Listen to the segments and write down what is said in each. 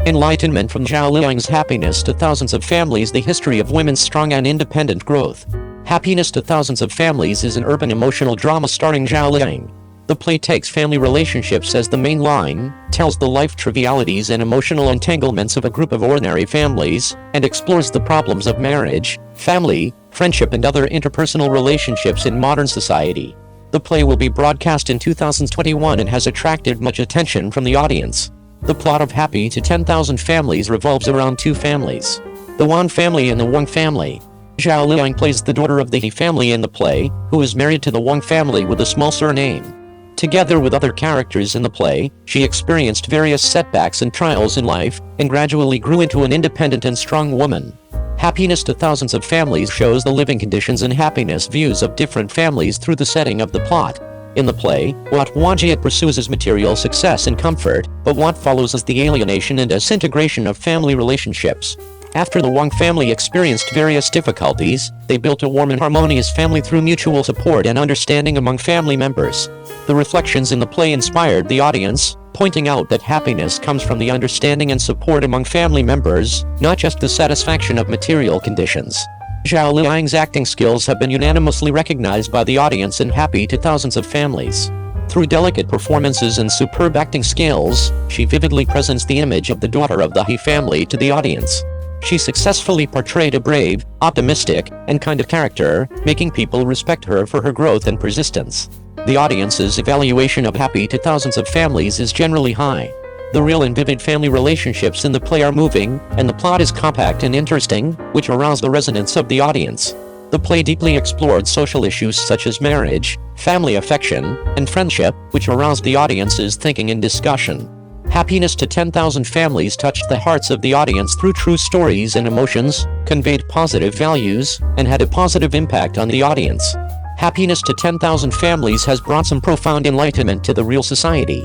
Enlightenment from Zhao Liying's Happiness to Thousands of Families: The History of Women's Strong and Independent Growth. Happiness to Thousands of Families is an urban emotional drama starring Zhao Liying. The play takes family relationships as the main line, tells the life trivialities and emotional entanglements of a group of ordinary families, and explores the problems of marriage, family, friendship and other interpersonal relationships in modern society. The play will be broadcast in 2021 and has attracted much attention from the audience. The plot of Happy to 10,000 Families revolves around two families: the Wan family and the Wang family. Zhao Liying plays the daughter of the He family in the play, who is married to the Wang family with a small surname. Together with other characters in the play, she experienced various setbacks and trials in life, and gradually grew into an independent and strong woman. Happiness to Thousands of Families shows the living conditions and happiness views of different families through the setting of the plot. In the play, what Wang Yibo pursues is material success and comfort, but what follows is the alienation and disintegration of family relationships. After the Wang family experienced various difficulties, they built a warm and harmonious family through mutual support and understanding among family members. The reflections in the play inspired the audience, pointing out that happiness comes from the understanding and support among family members, not just the satisfaction of material conditions. Zhao Liying's acting skills have been unanimously recognized by the audience in Happy to Thousands of Families. Through delicate performances and superb acting skills, she vividly presents the image of the daughter of the He family to the audience. She successfully portrayed a brave, optimistic, and kind of character, making people respect her for her growth and persistence. The audience's evaluation of Happy to Thousands of Families is generally high. The real and vivid family relationships in the play are moving, and the plot is compact and interesting, which aroused the resonance of the audience. The play deeply explored social issues such as marriage, family affection, and friendship, which aroused the audience's thinking and discussion. Happiness to 10,000 Families touched the hearts of the audience through true stories and emotions, conveyed positive values, and had a positive impact on the audience. Happiness to 10,000 Families has brought some profound enlightenment to the real society.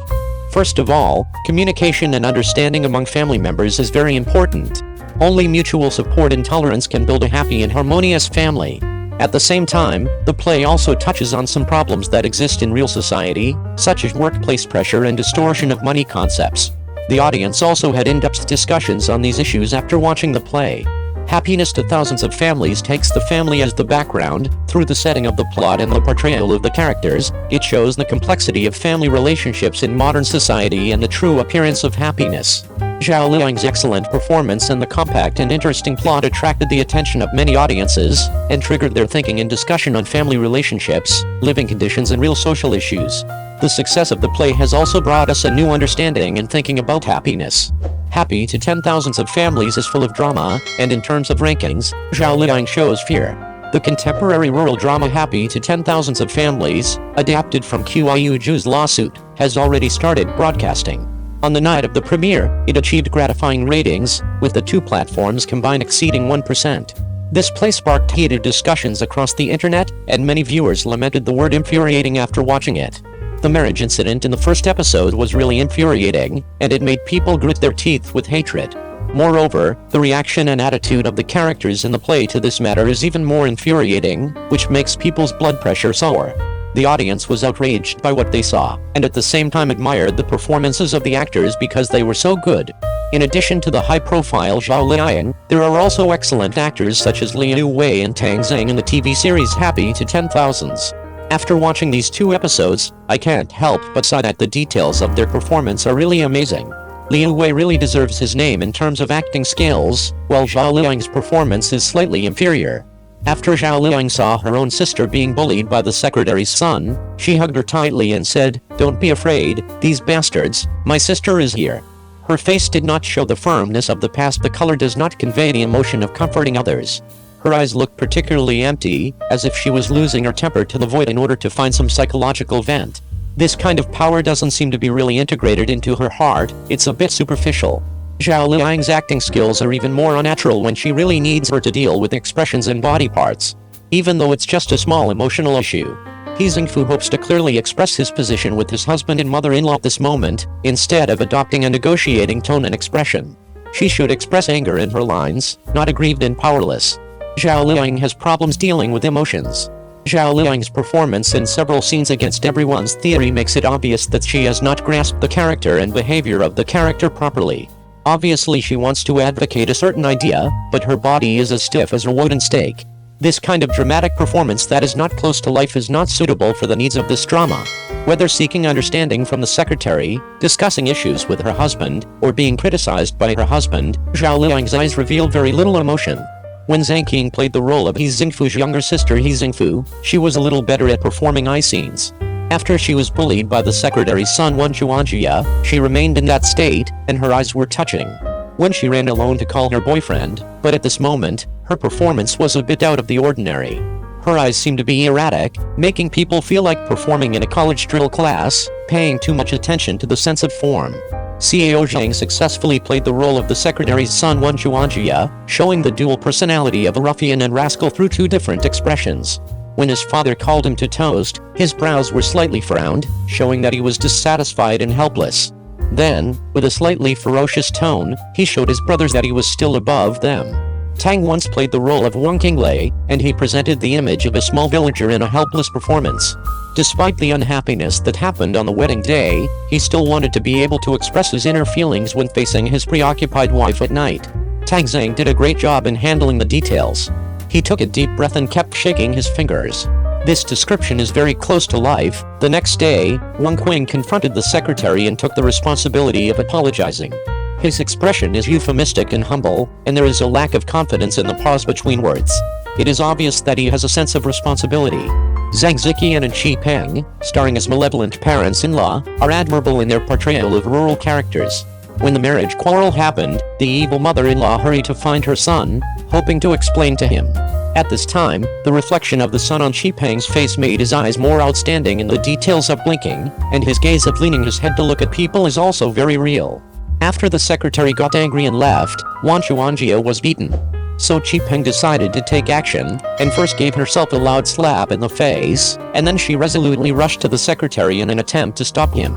First of all, communication and understanding among family members is very important. Only mutual support and tolerance can build a happy and harmonious family. At the same time, the play also touches on some problems that exist in real society, such as workplace pressure and distortion of money concepts. The audience also had in-depth discussions on these issues after watching the play. Happiness to Thousands of Families takes the family as the background. Through the setting of the plot and the portrayal of the characters, it shows the complexity of family relationships in modern society and the true appearance of happiness. Zhao Liying's excellent performance and the compact and interesting plot attracted the attention of many audiences, and triggered their thinking and discussion on family relationships, living conditions and real social issues. The success of the play has also brought us a new understanding and thinking about happiness. Happy to 10,000 of Families is full of drama, and in terms of rankings, Zhao Liying shows fear. The contemporary rural drama Happy to 10,000 of Families, adapted from Qiyu Zhu's lawsuit, has already started broadcasting. On the night of the premiere, it achieved gratifying ratings, with the two platforms combined exceeding 1%. This play sparked heated discussions across the internet, and many viewers lamented the word infuriating after watching it. The marriage incident in the first episode was really infuriating, and it made people grit their teeth with hatred. Moreover, the reaction and attitude of the characters in the play to this matter is even more infuriating, which makes people's blood pressure soar. The audience was outraged by what they saw, and at the same time admired the performances of the actors because they were so good. In addition to the high-profile Zhao Liying, there are also excellent actors such as Liu Wei and Tang Zhang in the TV series Happy to 10,000. After watching these two episodes, I can't help but say that the details of their performance are really amazing. Liu Wei really deserves his name in terms of acting skills, while Zhao Liying's performance is slightly inferior. After Zhao Liying saw her own sister being bullied by the secretary's son, she hugged her tightly and said, "Don't be afraid, these bastards, my sister is here." Her face did not show the firmness of the past. The color does not convey the emotion of comforting others. Her eyes looked particularly empty, as if she was losing her temper to the void in order to find some psychological vent. This kind of power doesn't seem to be really integrated into her heart, it's a bit superficial. Zhao Liying's acting skills are even more unnatural when she really needs her to deal with expressions and body parts. Even though it's just a small emotional issue. He Zhengfu hopes to clearly express his position with his husband and mother-in-law at this moment, instead of adopting a negotiating tone and expression. She should express anger in her lines, not aggrieved and powerless. Zhao Liying has problems dealing with emotions. Zhao Liying's performance in several scenes against everyone's theory makes it obvious that she has not grasped the character and behavior of the character properly. Obviously she wants to advocate a certain idea, but her body is as stiff as a wooden stake. This kind of dramatic performance that is not close to life is not suitable for the needs of this drama. Whether seeking understanding from the secretary, discussing issues with her husband, or being criticized by her husband, Zhao Liying's eyes revealed very little emotion. When Zhang Qing played the role of He Xingfu's younger sister He Xingfu, she was a little better at performing eye scenes. After she was bullied by the secretary's son Wen Chuanjia, she remained in that state, and her eyes were touching. When she ran alone to call her boyfriend, but at this moment, her performance was a bit out of the ordinary. Her eyes seemed to be erratic, making people feel like performing in a college drill class, paying too much attention to the sense of form. Cao Zhang successfully played the role of the secretary's son Wen Chuanjia, showing the dual personality of a ruffian and rascal through two different expressions. When his father called him to toast, his brows were slightly frowned, showing that he was dissatisfied and helpless. Then, with a slightly ferocious tone, he showed his brothers that he was still above them. Tang once played the role of Wang Qinglei, and he presented the image of a small villager in a helpless performance. Despite the unhappiness that happened on the wedding day, he still wanted to be able to express his inner feelings when facing his preoccupied wife at night. Tang Zhang did a great job in handling the details. He took a deep breath and kept shaking his fingers. This description is very close to life. The next day, Wang Qing confronted the secretary and took the responsibility of apologizing. His expression is euphemistic and humble, and there is a lack of confidence in the pause between words. It is obvious that he has a sense of responsibility. Zhang Ziqian and Xi Peng, starring as malevolent parents-in-law, are admirable in their portrayal of rural characters. When the marriage quarrel happened, the evil mother-in-law hurried to find her son, hoping to explain to him. At this time, the reflection of the sun on Xi Peng's face made his eyes more outstanding and the details of blinking, and his gaze of leaning his head to look at people is also very real. After the secretary got angry and left, Wan Chuanjia was beaten. So Xi Peng decided to take action, and first gave herself a loud slap in the face, and then she resolutely rushed to the secretary in an attempt to stop him.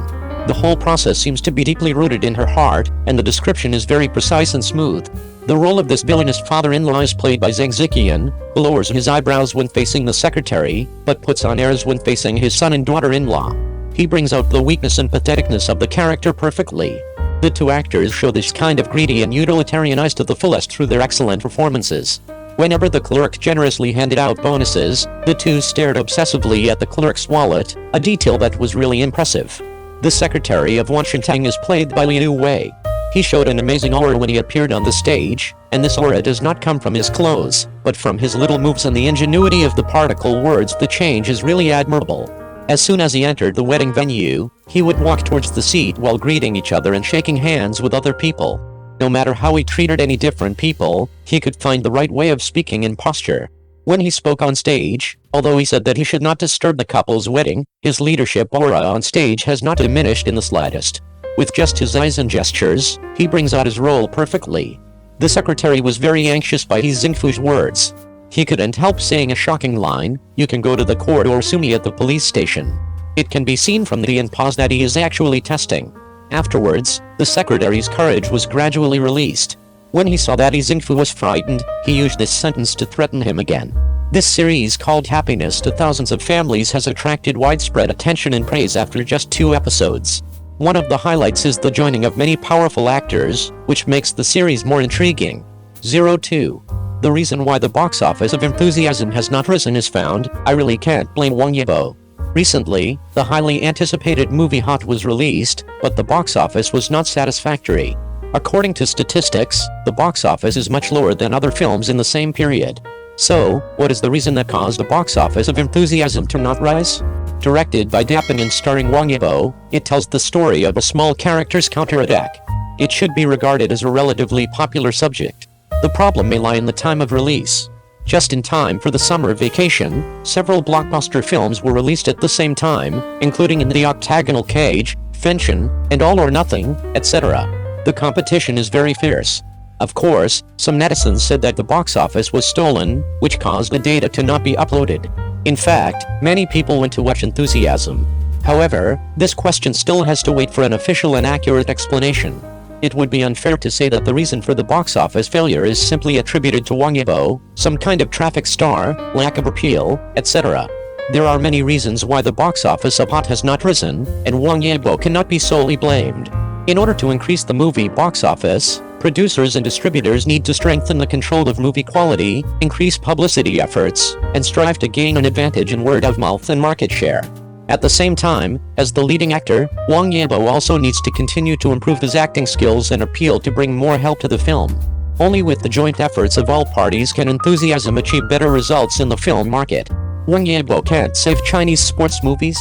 The whole process seems to be deeply rooted in her heart, and the description is very precise and smooth. The role of this villainous father-in-law is played by Zhang Ziqian, who lowers his eyebrows when facing the secretary, but puts on airs when facing his son and daughter-in-law. He brings out the weakness and patheticness of the character perfectly. The two actors show this kind of greedy and utilitarian eyes to the fullest through their excellent performances. Whenever the clerk generously handed out bonuses, the two stared obsessively at the clerk's wallet, a detail that was really impressive. The secretary of Wan Shintang is played by Liu Wei. He showed an amazing aura when he appeared on the stage, and this aura does not come from his clothes, but from his little moves and the ingenuity of the particle words. The change is really admirable. As soon as he entered the wedding venue, he would walk towards the seat while greeting each other and shaking hands with other people. No matter how he treated any different people, he could find the right way of speaking and posture. When he spoke on stage, although he said that he should not disturb the couple's wedding, his leadership aura on stage has not diminished in the slightest. With just his eyes and gestures, he brings out his role perfectly. The secretary was very anxious by He Xingfu's words. He couldn't help saying a shocking line, "You can go to the court or sue me at the police station." It can be seen from the pause that he is actually testing. Afterwards, the secretary's courage was gradually released. When he saw that He Xingfu was frightened, he used this sentence to threaten him again. This series, called Happiness to Thousands of Families, has attracted widespread attention and praise after just 2 episodes. One of the highlights is the joining of many powerful actors, which makes the series more intriguing. 02. The reason why the box office of Enthusiasm has not risen is found. I really can't blame Wang Yibo. Recently, the highly anticipated movie Hot was released, but the box office was not satisfactory. According to statistics, the box office is much lower than other films in the same period. So, what is the reason that caused the box office of Enthusiasm to not rise? Directed by Dapan and starring Wang Yibo, it tells the story of a small character's counterattack. It should be regarded as a relatively popular subject. The problem may lie in the time of release. Just in time for the summer vacation, several blockbuster films were released at the same time, including In the Octagonal Cage, Fenchen, and All or Nothing, etc. The competition is very fierce. Of course, some netizens said that the box office was stolen, which caused the data to not be uploaded. In fact, many people went to watch Enthusiasm. However, this question still has to wait for an official and accurate explanation. It would be unfair to say that the reason for the box office failure is simply attributed to Wang Yibo, some kind of traffic star, lack of appeal, etc. There are many reasons why the box office of Hot has not risen, and Wang Yibo cannot be solely blamed. In order to increase the movie box office, producers and distributors need to strengthen the control of movie quality, increase publicity efforts, and strive to gain an advantage in word of mouth and market share. At the same time, as the leading actor, Wang Yibo also needs to continue to improve his acting skills and appeal to bring more help to the film. Only with the joint efforts of all parties can enthusiasm achieve better results in the film market. Wang Yibo can't save Chinese sports movies.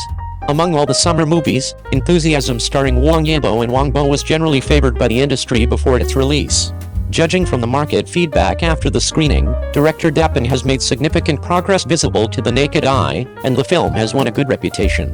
Among all the summer movies, Enthusiasm starring Wang Yibo and Wang Bo was generally favored by the industry before its release. Judging from the market feedback after the screening, director Dapin has made significant progress visible to the naked eye, and the film has won a good reputation.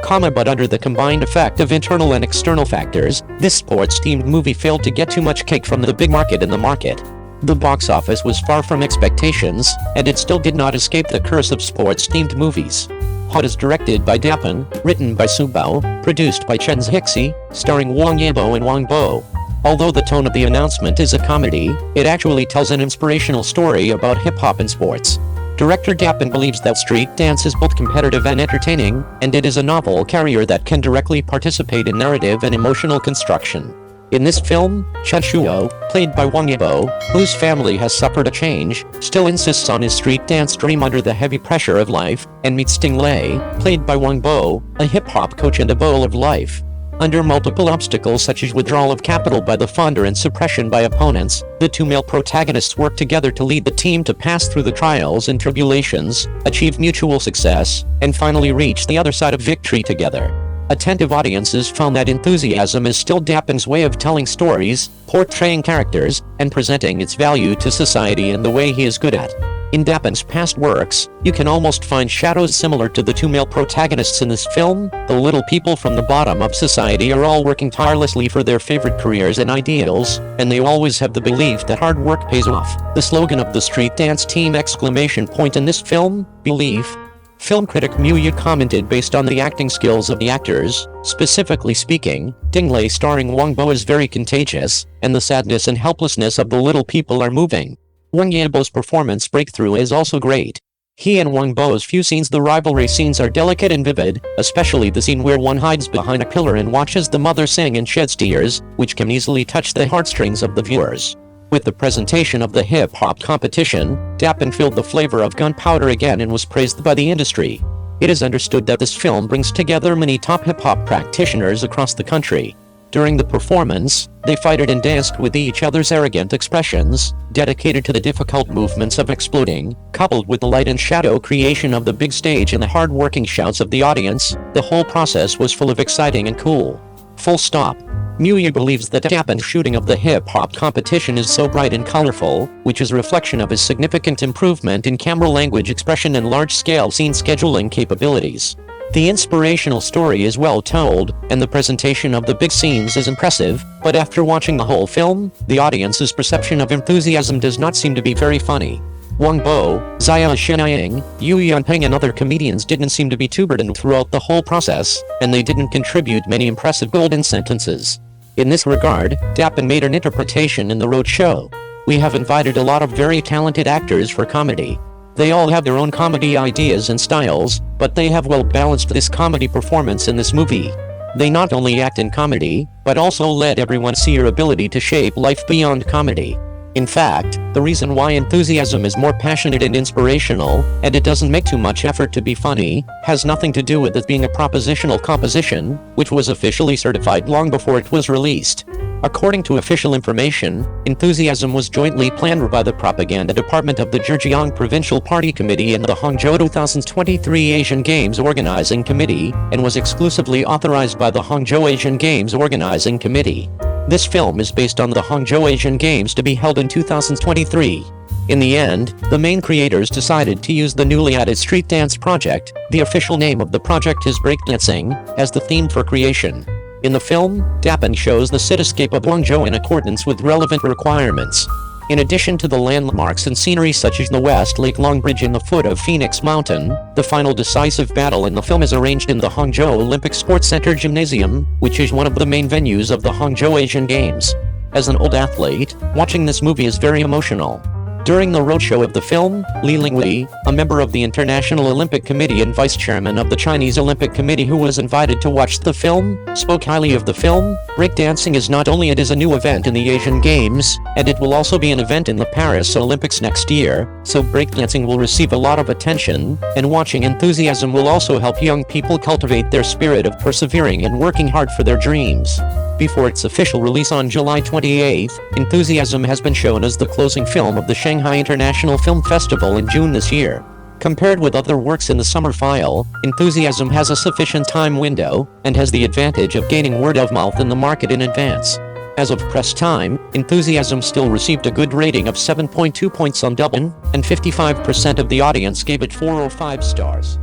But under the combined effect of internal and external factors, this sports-themed movie failed to get too much cake from the big market in the market. The box office was far from expectations, and it still did not escape the curse of sports-themed movies. Hot is directed by Dapin, written by Su Bao, produced by Chen Zixi, starring Wang Yibo and Wang Bo. Although the tone of the announcement is a comedy, it actually tells an inspirational story about hip-hop and sports. Director Dapin believes that street dance is both competitive and entertaining, and it is a novel carrier that can directly participate in narrative and emotional construction. In this film, Chen Shuo, played by Wang Yibo, whose family has suffered a change, still insists on his street dance dream under the heavy pressure of life, and meets Ding Lei, played by Wang Bo, a hip-hop coach and a bowl of life. Under multiple obstacles such as withdrawal of capital by the funder and suppression by opponents, the two male protagonists work together to lead the team to pass through the trials and tribulations, achieve mutual success, and finally reach the other side of victory together. Attentive audiences found that Enthusiasm is still Dapin's way of telling stories, portraying characters, and presenting its value to society in the way he is good at. In Dapin's past works, you can almost find shadows similar to the two male protagonists in this film. The little people from the bottom of society are all working tirelessly for their favorite careers and ideals, and they always have the belief that hard work pays off. The slogan of the street dance team ! In this film, belief. Film critic Mu Yu commented based on the acting skills of the actors, specifically speaking, Ding Lei starring Wang Bo is very contagious, and the sadness and helplessness of the little people are moving. Wang Yibo's performance breakthrough is also great. He and Wang Bo's few scenes, the rivalry scenes, are delicate and vivid, especially the scene where one hides behind a pillar and watches the mother sing and sheds tears, which can easily touch the heartstrings of the viewers. With the presentation of the hip-hop competition, Dapin filled the flavor of gunpowder again and was praised by the industry. It is understood that this film brings together many top hip-hop practitioners across the country. During the performance, they fought and danced with each other's arrogant expressions, dedicated to the difficult movements of exploding, coupled with the light and shadow creation of the big stage and the hard-working shouts of the audience. The whole process was full of exciting and cool. Full stop. Muya believes that Dapin's shooting of the hip-hop competition is so bright and colorful, which is a reflection of his significant improvement in camera language expression and large-scale scene scheduling capabilities. The inspirational story is well told, and the presentation of the big scenes is impressive, but after watching the whole film, the audience's perception of Enthusiasm does not seem to be very funny. Wang Bo, Zhao Liying, Yu Yanpeng and other comedians didn't seem to be too burdened throughout the whole process, and they didn't contribute many impressive golden sentences. In this regard, Dapin made an interpretation in the road show. We have invited a lot of very talented actors for comedy. They all have their own comedy ideas and styles, but they have well balanced this comedy performance in this movie. They not only act in comedy, but also let everyone see your ability to shape life beyond comedy. In fact, the reason why Enthusiasm is more passionate and inspirational, and it doesn't make too much effort to be funny, has nothing to do with it being a propositional composition, which was officially certified long before it was released. According to official information, Enthusiasm was jointly planned by the propaganda department of the Zhejiang Provincial Party Committee and the Hangzhou 2023 Asian Games Organizing Committee, and was exclusively authorized by the Hangzhou Asian Games Organizing Committee. This film is based on the Hangzhou Asian Games to be held in 2023. In the end, the main creators decided to use the newly added street dance project, the official name of the project is breakdancing, as the theme for creation. In the film, Dapin shows the cityscape of Guangzhou in accordance with relevant requirements. In addition to the landmarks and scenery such as the West Lake Long Bridge in the foot of Phoenix Mountain, the final decisive battle in the film is arranged in the Hangzhou Olympic Sports Center Gymnasium, which is one of the main venues of the Hangzhou Asian Games. As an old athlete, watching this movie is very emotional. During the roadshow of the film, Li, a member of the International Olympic Committee and vice chairman of the Chinese Olympic Committee who was invited to watch the film, spoke highly of the film. Breakdancing is not only it is a new event in the Asian Games, and it will also be an event in the Paris Olympics next year, so breakdancing will receive a lot of attention, and watching enthusiasm will also help young people cultivate their spirit of persevering and working hard for their dreams. Before its official release on July 28th, Enthusiasm has been shown as the closing film of the Shanghai International Film Festival in June this year. Compared with other works in the summer file, Enthusiasm has a sufficient time window, and has the advantage of gaining word of mouth in the market in advance. As of press time, Enthusiasm still received a good rating of 7.2 points on Douban, and 55% of the audience gave it 4 or 5 stars.